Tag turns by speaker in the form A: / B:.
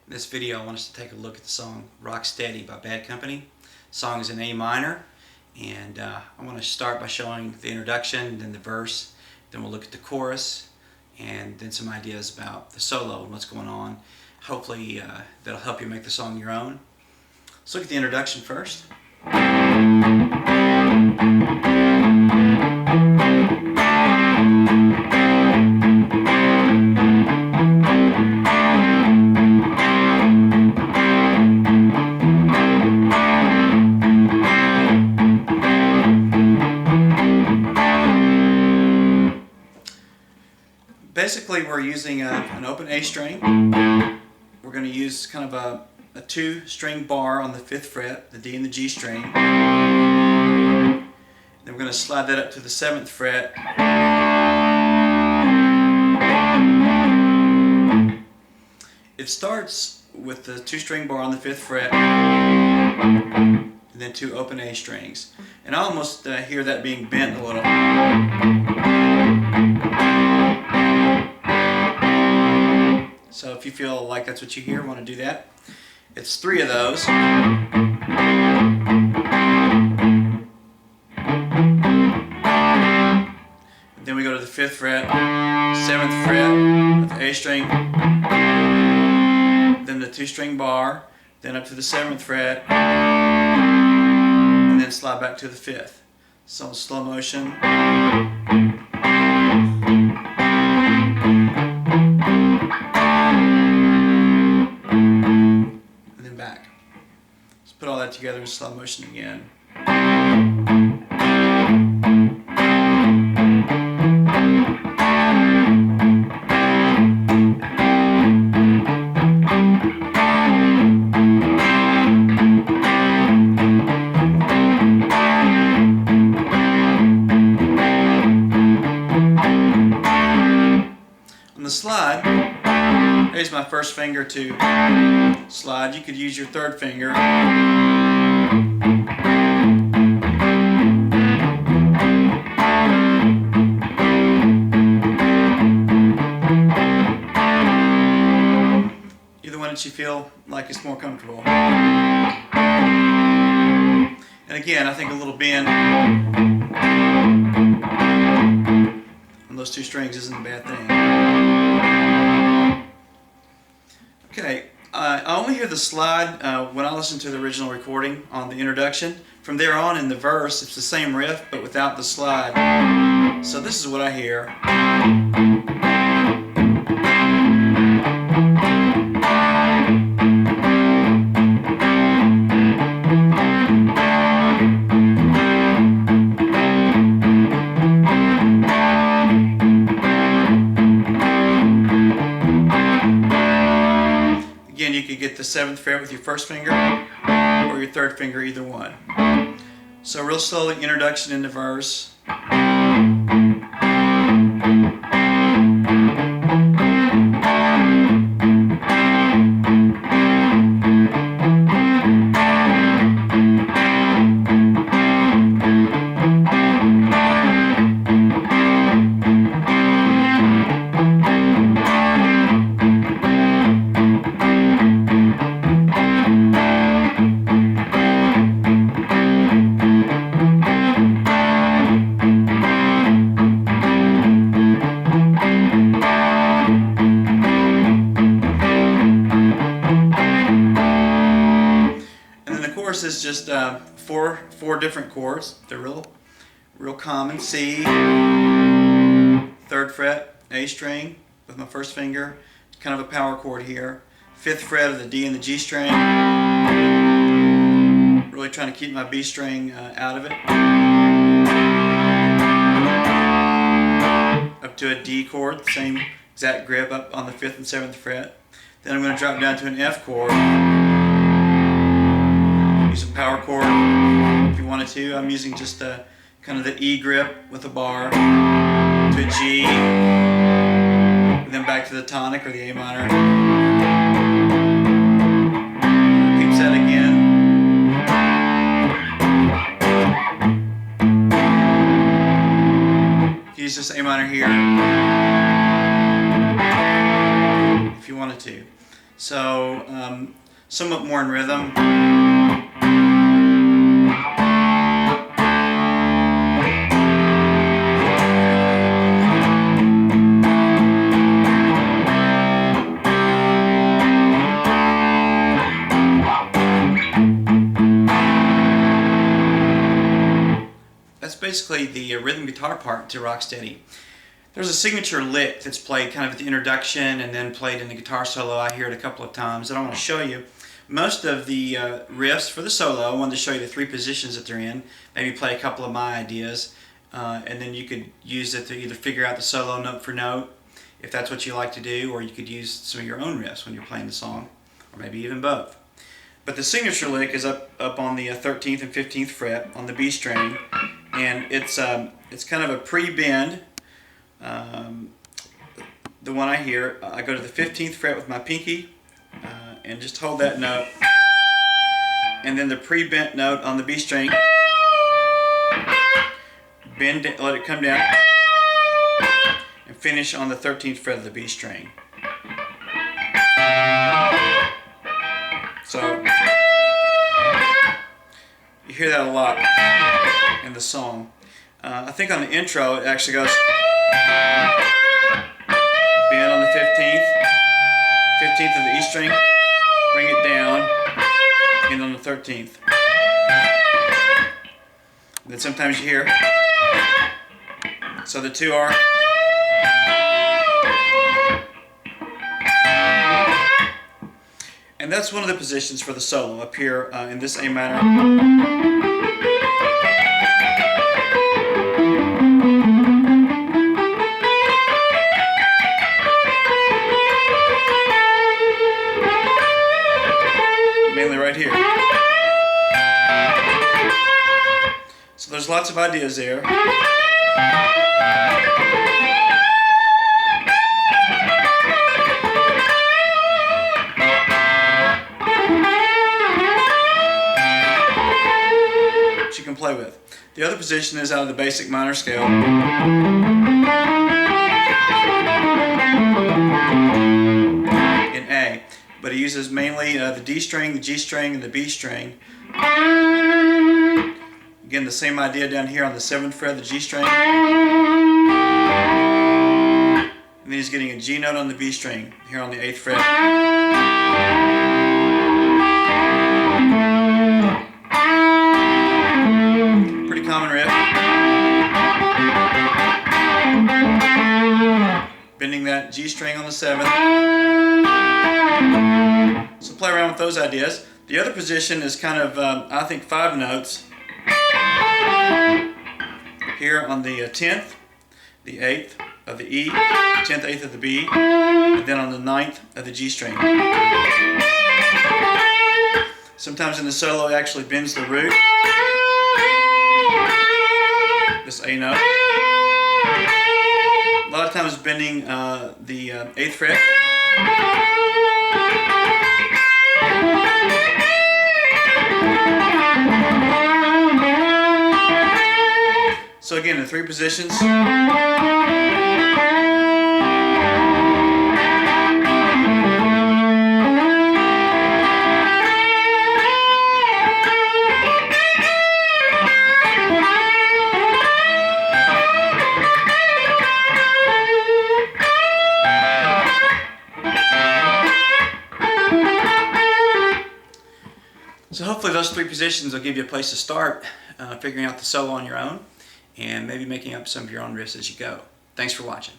A: In this video I want us to take a look at the song Rock Steady by Bad Company. The song is in A minor, and I want to start by showing the introduction, then the verse, then we'll look at the chorus, and then some ideas about the solo and what's going on. Hopefully that'll help you make the song your own. Let's look at the introduction first. Basically, we're using an open A string. We're going to use kind of a two-string bar on the 5th fret, the D and the G string. Then we're going to slide that up to the 7th fret. It starts with the two-string bar on the 5th fret, and then two open A strings. And I almost hear that being bent a little. So if you feel like that's what you hear, want to do that. It's 3 of those. Then we go to the 5th fret, 7th fret with the A string, then the 2-string bar, then up to the 7th fret, and then slide back to the 5th. So in slow motion. Put all that together in slow motion again. On the slide, here's my first finger to slide. You could use your 3rd finger. Either one that you feel like is more comfortable. And again, I think a little bend on those 2 strings isn't a bad thing. Okay, I only hear the slide when I listen to the original recording on the introduction. From there on in the verse, it's the same riff but without the slide. So this is what I hear. Again, you could get the 7th fret with your 1st finger or your 3rd finger, either one. So real slowly, introduction into verse. Is just four different chords. They're real common. C, 3rd fret, A string with my 1st finger, kind of a power chord here. 5th fret of the D and the G string. Really trying to keep my B string out of it. Up to a D chord, same exact grip up on the 5th and 7th fret. Then I'm going to drop down to an F chord. Use a power chord if you wanted to. I'm using just kind of the E grip with a bar to a G, and then back to the tonic or the A minor. Repeats that again. Use this A minor here if you wanted to. So somewhat more in rhythm. That's basically the rhythm guitar part to Rocksteady. There's a signature lick that's played kind of at the introduction and then played in the guitar solo. I hear it a couple of times that I want to show you. Most of the riffs for the solo, I wanted to show you the 3 positions that they're in, maybe play a couple of my ideas, and then you could use it to either figure out the solo note for note, if that's what you like to do, or you could use some of your own riffs when you're playing the song, or maybe even both. But the signature lick is up on the 13th and 15th fret on the B string, and it's kind of a pre-bend. The one I hear, I go to the 15th fret with my pinky and just hold that note, and then the pre-bent note on the B string, bend it, let it come down, and finish on the 13th fret of the B string. So you hear that a lot in the song. I think on the intro it actually goes bend on the 15th of the E string, bring it down, and on the 13th. And then sometimes you hear, so the two are, and that's one of the positions for the solo up here in this A minor. Mainly right here. So there's lots of ideas there. That you can play with. The other position is out of the basic minor scale. In A. But he uses mainly the D string, the G string, and the B string. Again, the same idea down here on the 7th fret of the G string. And then he's getting a G note on the B string here on the 8th fret. Pretty common riff. Bending that G string on the 7th. So play around with those ideas. The other position is kind of, I think, 5 notes. Here on the 10th, the 8th of the E, 10th, 8th of the B, and then on the 9th of the G string. Sometimes in the solo it actually bends the root, this A note. A lot of times bending the 8th fret. So again, the 3 positions. So hopefully those 3 positions will give you a place to start figuring out the solo on your own, and maybe making up some of your own riffs as you go. Thanks for watching.